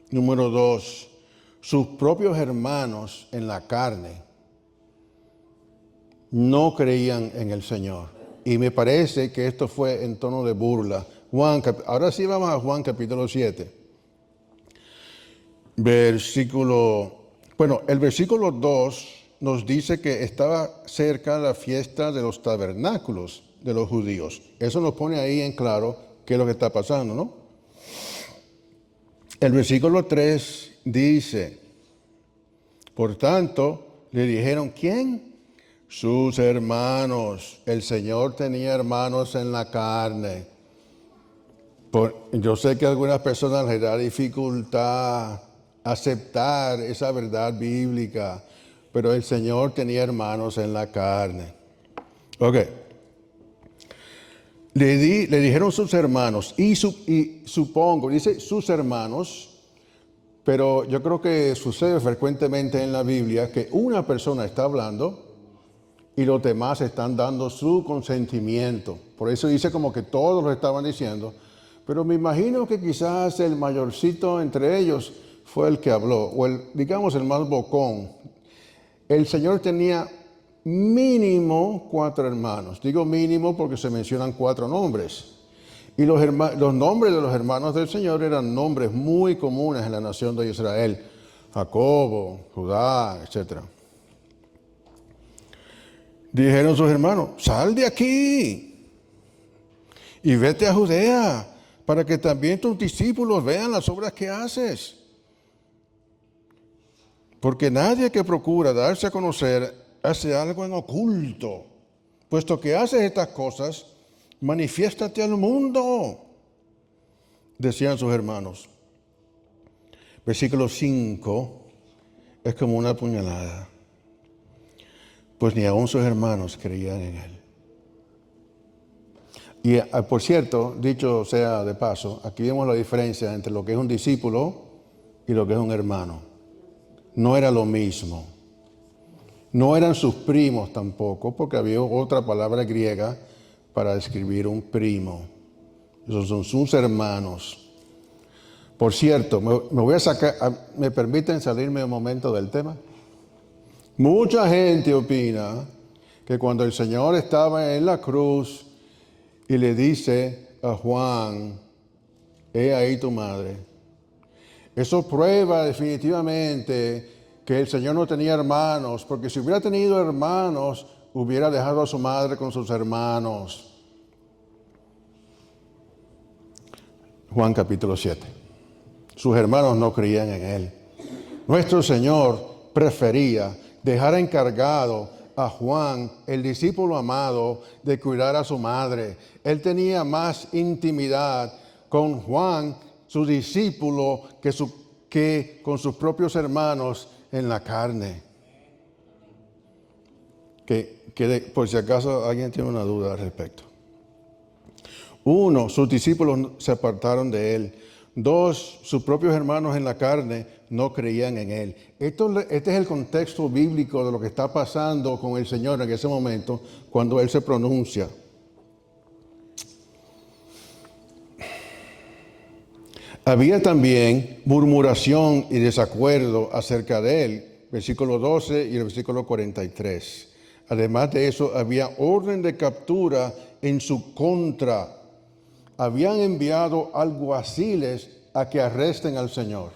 A: Número dos, sus propios hermanos en la carne no creían en el Señor. Y me parece que esto fue en tono de burla. Ahora sí vamos a Juan capítulo 7. El versículo 2 nos dice que estaba cerca la fiesta de los tabernáculos de los judíos. Eso nos pone ahí en claro qué es lo que está pasando, ¿no? El versículo 3 dice, por tanto, le dijeron, ¿quién? Sus hermanos. El Señor tenía hermanos en la carne. Yo sé que a algunas personas les da dificultad aceptar esa verdad bíblica, pero el Señor tenía hermanos en la carne. Ok. Le dijeron sus hermanos, y supongo, dice sus hermanos, pero yo creo que sucede frecuentemente en la Biblia que una persona está hablando y los demás están dando su consentimiento. Por eso dice como que todos lo estaban diciendo, pero me imagino que quizás el mayorcito entre ellos fue el que habló, o digamos el más bocón. El Señor tenía mínimo 4 hermanos. Digo mínimo porque se mencionan 4 nombres. Y los nombres de los hermanos del Señor eran nombres muy comunes en la nación de Israel. Jacobo, Judá, etc. Dijeron sus hermanos, sal de aquí y vete a Judea para que también tus discípulos vean las obras que haces. Porque nadie que procura darse a conocer hace algo en oculto. Puesto que haces estas cosas, manifiéstate al mundo, decían sus hermanos. Versículo 5 es como una puñalada. Pues ni aun sus hermanos creían en él. Y por cierto, dicho sea de paso, aquí vemos la diferencia entre lo que es un discípulo y lo que es un hermano. No era lo mismo. No eran sus primos tampoco, porque había otra palabra griega para describir un primo. Esos son sus hermanos. Por cierto, ¿me permiten salirme un momento del tema? Mucha gente opina que cuando el Señor estaba en la cruz y le dice a Juan, he ahí tu madre, eso prueba definitivamente que el Señor no tenía hermanos, porque si hubiera tenido hermanos, hubiera dejado a su madre con sus hermanos. Juan capítulo 7. Sus hermanos no creían en él. Nuestro Señor prefería dejar encargado a Juan, el discípulo amado, de cuidar a su madre. Él tenía más intimidad con Juan, su discípulo, que con sus propios hermanos en la carne. Por si acaso alguien tiene una duda al respecto. 1, sus discípulos se apartaron de él. 2, sus propios hermanos en la carne no creían en él. Este es el contexto bíblico de lo que está pasando con el Señor en ese momento, cuando él se pronuncia. Había también murmuración y desacuerdo acerca de él, versículo 12 y el versículo 43. Además de eso, había orden de captura en su contra. Habían enviado alguaciles a que arresten al Señor.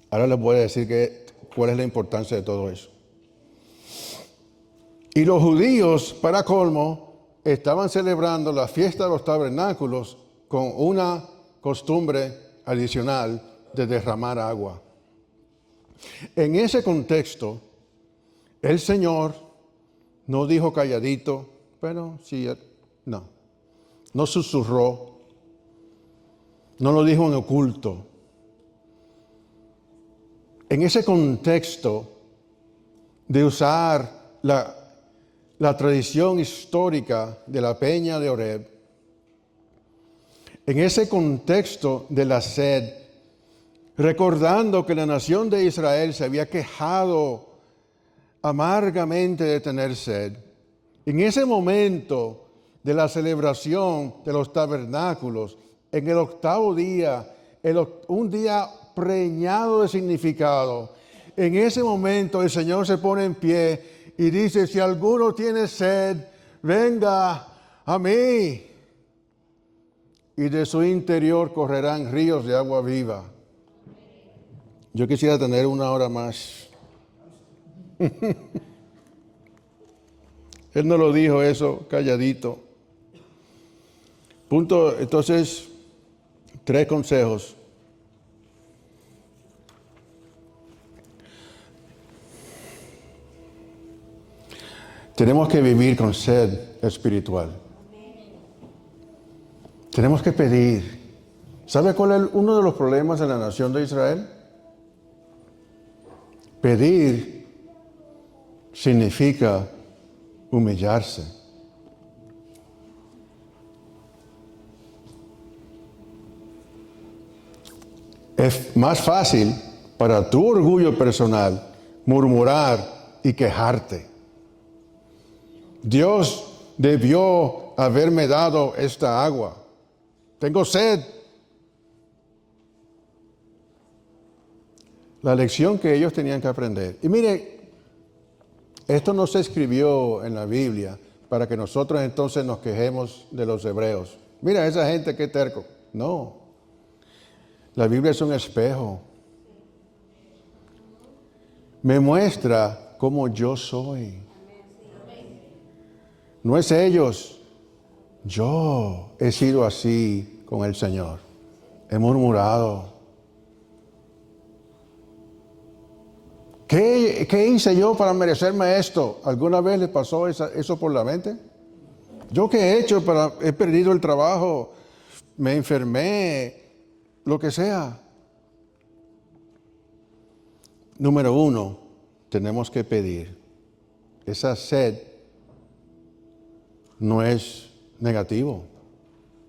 A: Ahora les voy a decir cuál es la importancia de todo eso. Y los judíos, para colmo, estaban celebrando la fiesta de los tabernáculos con una costumbre adicional de derramar agua. En ese contexto, el Señor no dijo calladito, Bueno, sí, no. No susurró. No lo dijo en oculto. En ese contexto de usar la tradición histórica de la peña de Horeb, en ese contexto de la sed, recordando que la nación de Israel se había quejado amargamente de tener sed, en ese momento de la celebración de los tabernáculos, en el octavo día, un día preñado de significado, en ese momento el Señor se pone en pie y dice, si alguno tiene sed, venga a mí. Y de su interior correrán ríos de agua viva. Yo quisiera tener una hora más. Él no lo dijo eso calladito. Punto, entonces, 3 consejos. Tenemos que vivir con sed espiritual. Tenemos que pedir. ¿Sabe cuál es uno de los problemas de la nación de Israel? Pedir significa humillarse. Es más fácil para tu orgullo personal murmurar y quejarte. Dios debió haberme dado esta agua. Tengo sed. La lección que ellos tenían que aprender. Y mire, esto no se escribió en la Biblia para que nosotros entonces nos quejemos de los hebreos. Mira, esa gente qué terco. No. La Biblia es un espejo. Me muestra cómo yo soy. No es ellos. Yo he sido así con el Señor. He murmurado. ¿Qué hice yo para merecerme esto? ¿Alguna vez le pasó eso por la mente? ¿Yo qué he hecho he perdido el trabajo, me enfermé, lo que sea? Número 1, tenemos que pedir. Esa sed no es negativo.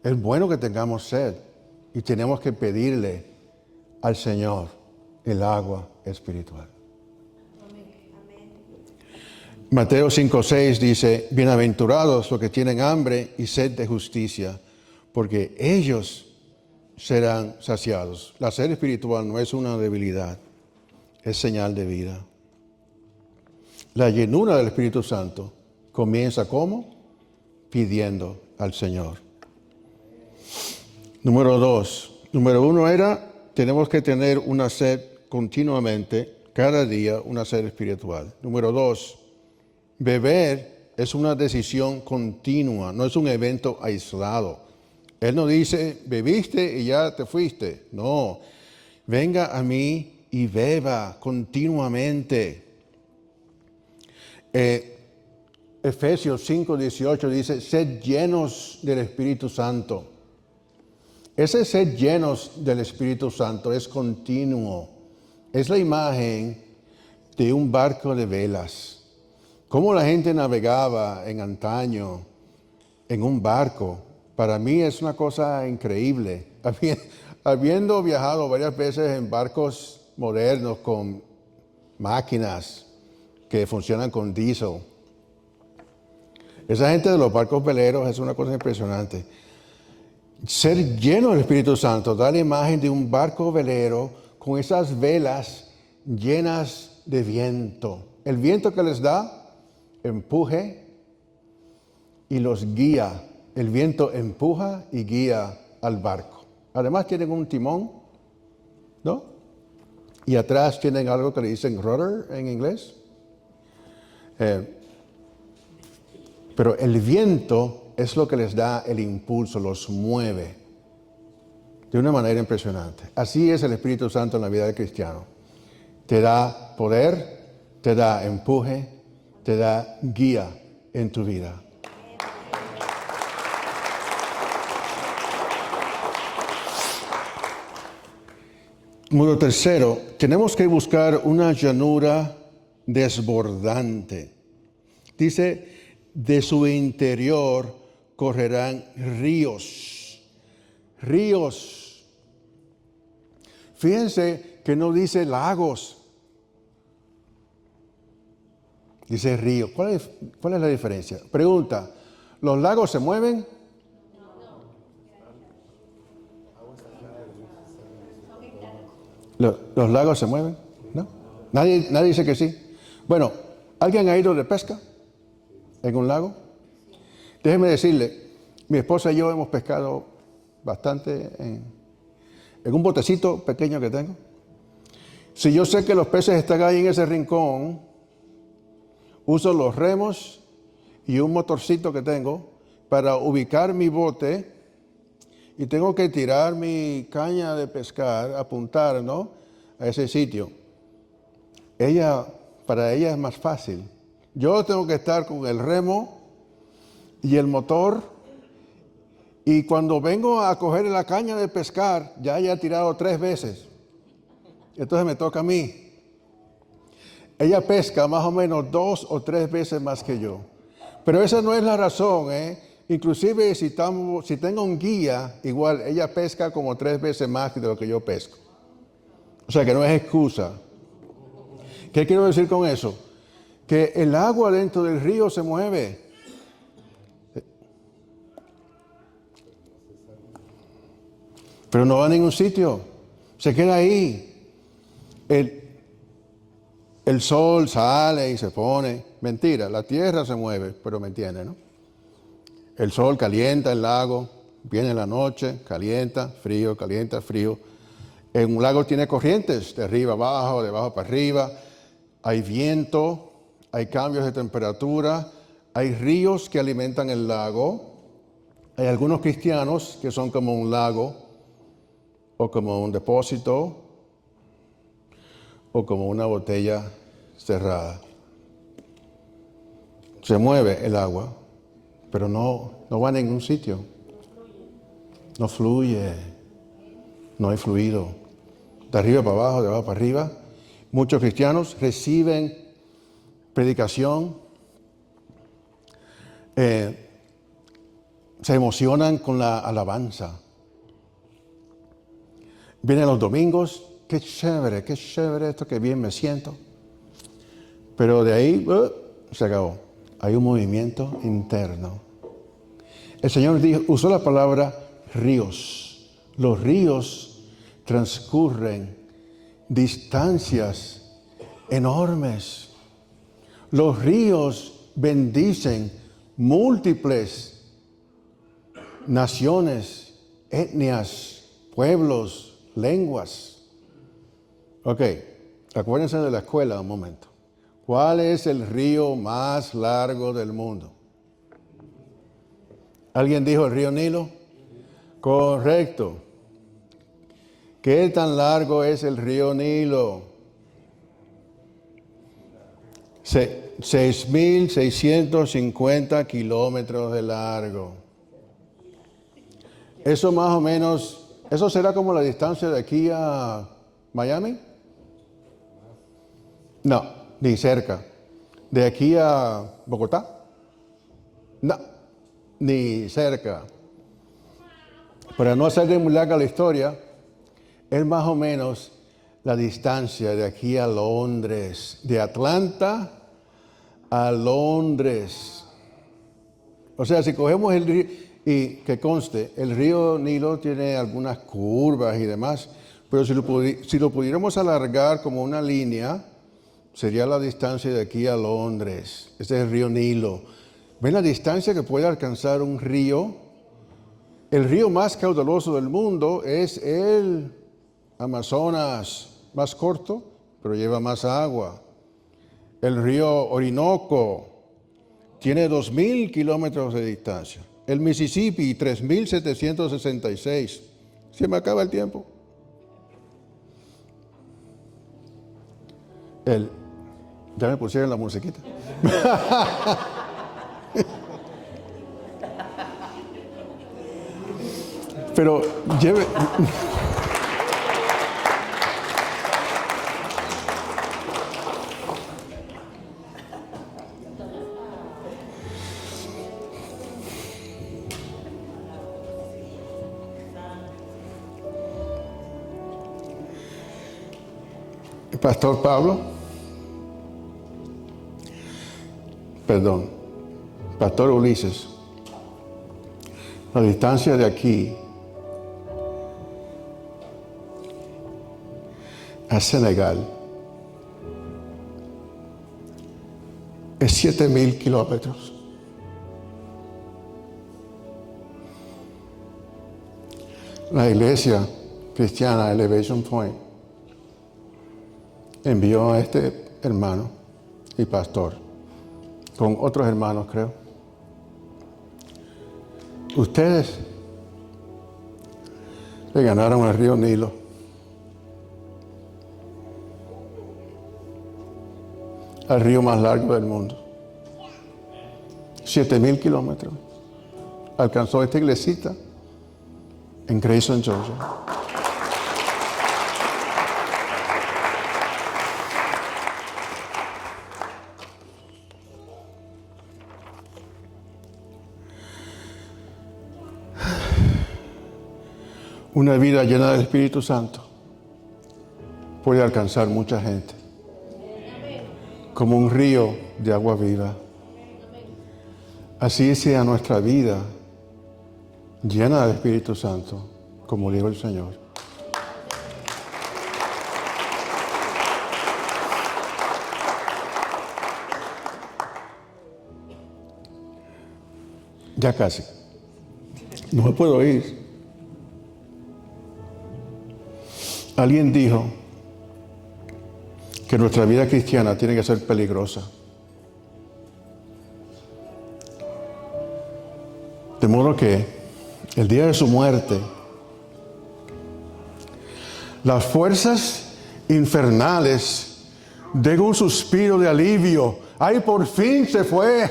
A: Es bueno que tengamos sed y tenemos que pedirle al Señor el agua espiritual. Mateo 5:6 dice, bienaventurados los que tienen hambre y sed de justicia, porque ellos serán saciados. La sed espiritual no es una debilidad, es señal de vida. La llenura del Espíritu Santo comienza ¿cómo? Pidiendo al Señor. Número 2. Número 1 era, tenemos que tener una sed continuamente, cada día una sed espiritual. Número 2. Beber es una decisión continua, no es un evento aislado. Él no dice, bebiste y ya te fuiste. No, venga a mí y beba continuamente. Efesios 5:18 dice, sed llenos del Espíritu Santo. Ese sed llenos del Espíritu Santo es continuo. Es la imagen de un barco de velas. Cómo la gente navegaba en antaño en un barco, para mí es una cosa increíble. Habiendo viajado varias veces en barcos modernos con máquinas que funcionan con diésel, esa gente de los barcos veleros es una cosa impresionante. Ser lleno del Espíritu Santo da la imagen de un barco velero con esas velas llenas de viento. El viento que les da empuje y los guía. El viento empuja y guía al barco. Además tienen un timón, ¿no? Y atrás tienen algo que le dicen rudder en inglés. Pero el viento es lo que les da el impulso, los mueve de una manera impresionante. Así es el Espíritu Santo en la vida del cristiano. Te da poder, te da empuje, te da guía en tu vida. Número tercero, tenemos que buscar una llanura desbordante. Dice, de su interior correrán ríos. Ríos. Fíjense que no dice lagos. Dice río. ¿Cuál es la diferencia? Pregunta, ¿los lagos se mueven? ¿Los lagos se mueven? ¿No? Nadie dice que sí. Bueno, ¿alguien ha ido de pesca en un lago? Déjeme decirle, mi esposa y yo hemos pescado bastante en un botecito pequeño que tengo. Si yo sé que los peces están ahí en ese rincón, uso los remos y un motorcito que tengo para ubicar mi bote y tengo que tirar mi caña de pescar, apuntar, ¿no?, a ese sitio. Para ella es más fácil. Yo tengo que estar con el remo y el motor, y cuando vengo a coger la caña de pescar, ya haya tirado 3 veces. Entonces me toca a mí. Ella pesca más o menos 2 o 3 veces más que yo. Pero esa no es la razón, ¿eh? Inclusive si tengo un guía, igual ella pesca como 3 veces más de lo que yo pesco. O sea que no es excusa. ¿Qué quiero decir con eso? Que el agua dentro del río se mueve. Pero no va a ningún sitio. Se queda ahí. El sol sale y se pone. Mentira, la tierra se mueve, pero me entiende, ¿no? El sol calienta el lago, viene la noche, calienta, frío, calienta, frío. En un lago tiene corrientes, de arriba abajo, de abajo para arriba. Hay viento, hay cambios de temperatura, hay ríos que alimentan el lago. Hay algunos cristianos que son como un lago, o como un depósito, o como una botella cerrada. Se mueve el agua, pero no va a ningún sitio. No fluye, no hay fluido. De arriba para abajo, de abajo para arriba. Muchos cristianos reciben predicación, se emocionan con la alabanza. Vienen los domingos, qué chévere esto, qué bien me siento. Pero de ahí se acabó. Hay un movimiento interno. El Señor usó la palabra ríos. Los ríos transcurren distancias enormes. Los ríos bendicen múltiples naciones, etnias, pueblos, lenguas. Ok, acuérdense de la escuela un momento. ¿Cuál es el río más largo del mundo? ¿Alguien dijo el río Nilo? Correcto. ¿Qué tan largo es el río Nilo? 6.650 kilómetros de largo. Eso más o menos, ¿eso será como la distancia de aquí a Miami? No, ni cerca. ¿De aquí a Bogotá? No, ni cerca. Para no hacer muy larga la historia, es más o menos la distancia de aquí a Londres, de Atlanta a Londres. O sea, si cogemos el río, y que conste, el río Nilo tiene algunas curvas y demás, pero si lo pudiéramos alargar como una línea, sería la distancia de aquí a Londres. Ese es el río Nilo. ¿Ven la distancia que puede alcanzar un río? El río más caudaloso del mundo es el Amazonas, más corto, pero lleva más agua. El río Orinoco tiene 2.000 kilómetros de distancia. El Mississippi, 3.766. Se me acaba el tiempo. Ya me pusieron la musiquita. Pero Pastor Pablo, Pastor Ulises, la distancia de aquí a Senegal es 7,000 kilómetros. La iglesia cristiana Elevation Point envió a este hermano y pastor con otros hermanos, creo. Ustedes le ganaron al río Nilo. Al río más largo del mundo. 7,000 kilómetros. Alcanzó esta iglesita en Grayson, Georgia. Una vida llena del Espíritu Santo puede alcanzar mucha gente. Como un río de agua viva. Así sea nuestra vida llena del Espíritu Santo, como dijo el Señor. Ya casi. No me puedo ir. Alguien dijo que nuestra vida cristiana tiene que ser peligrosa. De modo que el día de su muerte, las fuerzas infernales den un suspiro de alivio. ¡Ay, por fin se fue!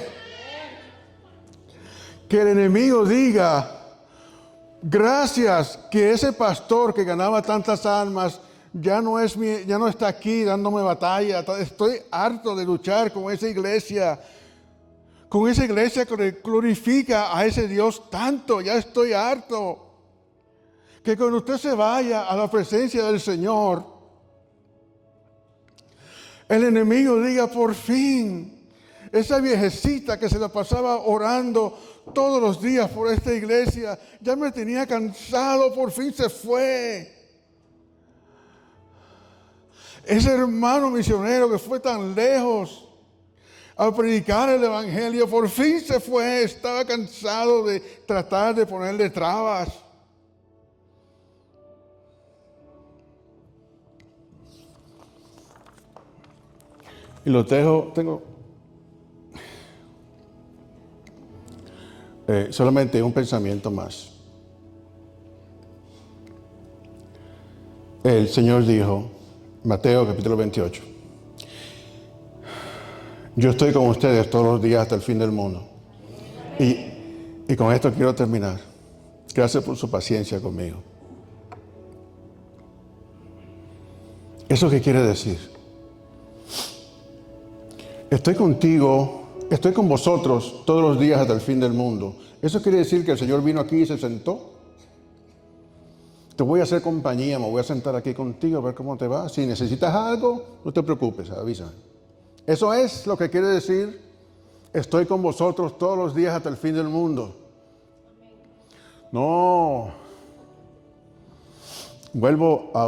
A: Que el enemigo diga: gracias, que ese pastor que ganaba tantas almas ya no está aquí dándome batalla. Estoy harto de luchar con esa iglesia que glorifica a ese Dios tanto. Ya estoy harto. Que cuando usted se vaya a la presencia del Señor, el enemigo diga: por fin, esa viejecita que se la pasaba orando todos los días por esta iglesia, ya me tenía cansado, por fin se fue. Ese hermano misionero que fue tan lejos a predicar el evangelio, por fin se fue. Estaba cansado de tratar de ponerle trabas. Y lo tengo solamente un pensamiento más. El Señor dijo, Mateo capítulo 28, yo estoy con ustedes todos los días hasta el fin del mundo. Y con esto quiero terminar. Gracias por su paciencia conmigo. ¿Eso qué quiere decir? Estoy contigo, estoy con vosotros todos los días hasta el fin del mundo. ¿Eso quiere decir que el Señor vino aquí y se sentó? Te voy a hacer compañía, me voy a sentar aquí contigo a ver cómo te va. Si necesitas algo, no te preocupes, avísame. Eso es lo que quiere decir, estoy con vosotros todos los días hasta el fin del mundo. No. Vuelvo a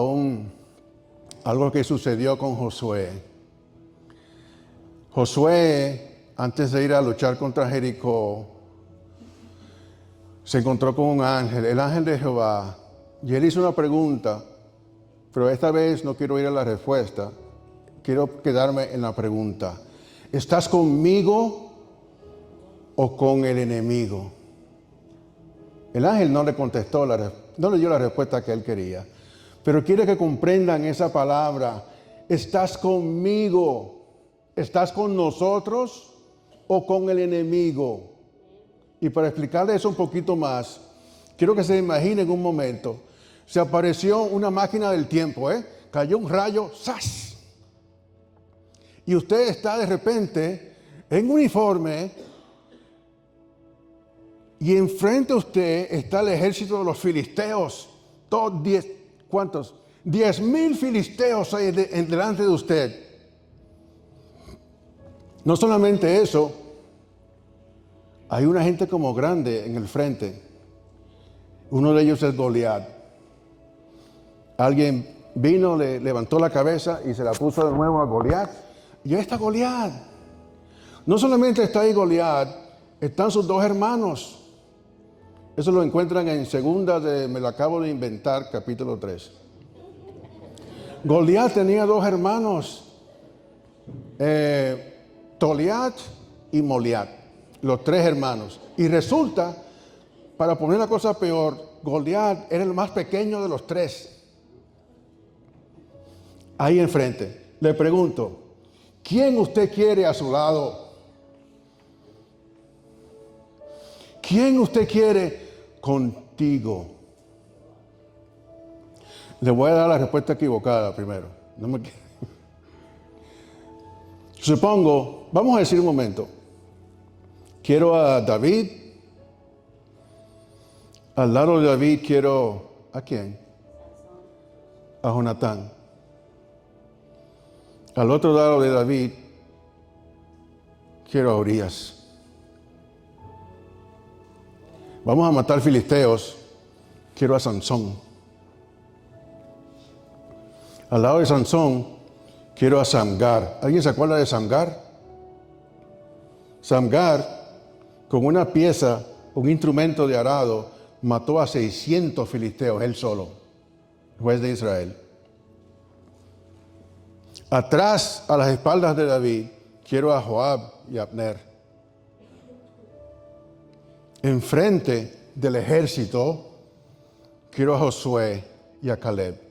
A: algo que sucedió con Josué. Josué, antes de ir a luchar contra Jericó, se encontró con un ángel, el ángel de Jehová, y él hizo una pregunta, pero esta vez no quiero ir a la respuesta, quiero quedarme en la pregunta. ¿Estás conmigo o con el enemigo? El ángel no le contestó, no le dio la respuesta que él quería, pero quiere que comprendan esa palabra. ¿Estás conmigo? ¿Estás con nosotros o con el enemigo? Y para explicarles eso un poquito más, quiero que se imaginen un momento. Se apareció una máquina del tiempo, cayó un rayo, ¡zas! Y usted está de repente en uniforme y enfrente de usted está el ejército de los filisteos, todos 10, ¿cuántos? 10,000 filisteos hay delante de usted. No solamente eso, hay una gente como grande en el frente. Uno de ellos es Goliat. Alguien vino, le levantó la cabeza y se la puso de nuevo a Goliat. Y ahí está Goliat. No solamente está ahí Goliat, están sus dos hermanos. Eso lo encuentran en me lo acabo de inventar, capítulo 3. Goliat tenía dos hermanos, Toliat y Moliat, los tres hermanos. Y resulta, para poner la cosa peor, Goliat era el más pequeño de los tres. Ahí enfrente, le pregunto, ¿quién usted quiere a su lado? ¿Quién usted quiere contigo? Le voy a dar la respuesta equivocada primero. No me... Supongo, vamos a decir un momento, quiero a David, al lado de David quiero, ¿a quién? A Jonatán. Al otro lado de David quiero a Urias. Vamos a matar filisteos, quiero a Sansón. Al lado de Sansón, quiero a Samgar. ¿Alguien se acuerda de Samgar? Samgar, con una pieza, un instrumento de arado, mató a 600 filisteos, él solo, juez de Israel. Atrás, a las espaldas de David, quiero a Joab y Abner. Enfrente del ejército, quiero a Josué y a Caleb.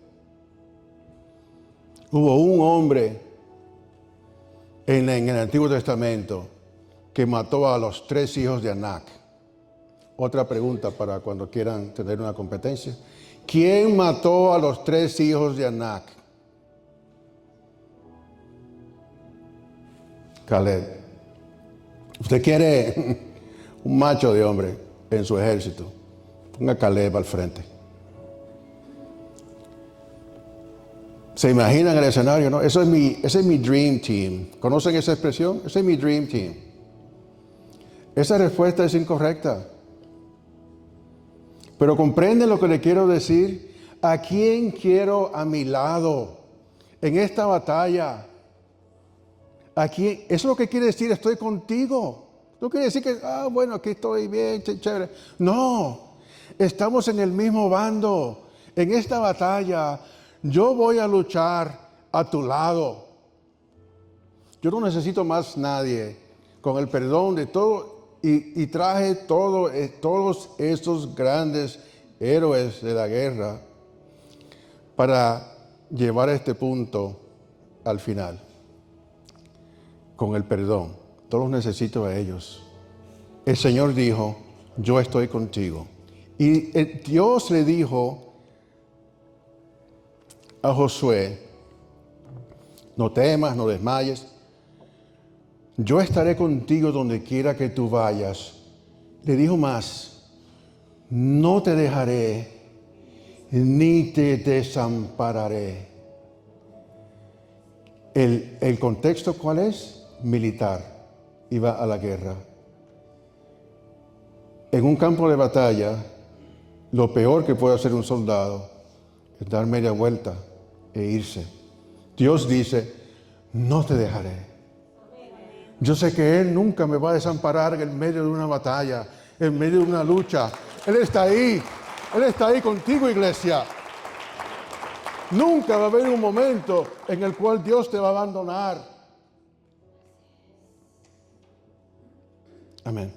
A: Hubo un hombre en el Antiguo Testamento que mató a los 3 hijos de Anac. Otra pregunta para cuando quieran tener una competencia. ¿Quién mató a los 3 hijos de Anac? Caleb. Usted quiere un macho de hombre en su ejército. Ponga a Caleb al frente. ¿Se imaginan el escenario? ¿No? Ese es mi dream team. ¿Conocen esa expresión? Ese es mi dream team. Esa respuesta es incorrecta. Pero comprenden lo que le quiero decir. ¿A quién quiero a mi lado en esta batalla? ¿A quién? Eso es lo que quiere decir, estoy contigo. No quiere decir que, bueno, aquí estoy bien, chévere. No, estamos en el mismo bando. En esta batalla, yo voy a luchar a tu lado. Yo no necesito más nadie. Con el perdón de todo, y traje todos estos grandes héroes de la guerra para llevar a este punto al final. Con el perdón. Todos necesito a ellos. El Señor dijo, yo estoy contigo. Y Dios le dijo a Josué, no temas, no desmayes. Yo estaré contigo donde quiera que tú vayas. Le dijo más, no te dejaré ni te desampararé. ¿El contexto cuál es? Militar. Iba a la guerra. En un campo de batalla, lo peor que puede hacer un soldado es dar media vuelta e irse. Dios dice, no te dejaré. Yo sé que Él nunca me va a desamparar en medio de una batalla, en medio de una lucha. Él está ahí. Él está ahí contigo, iglesia. Nunca va a haber un momento en el cual Dios te va a abandonar. Amén.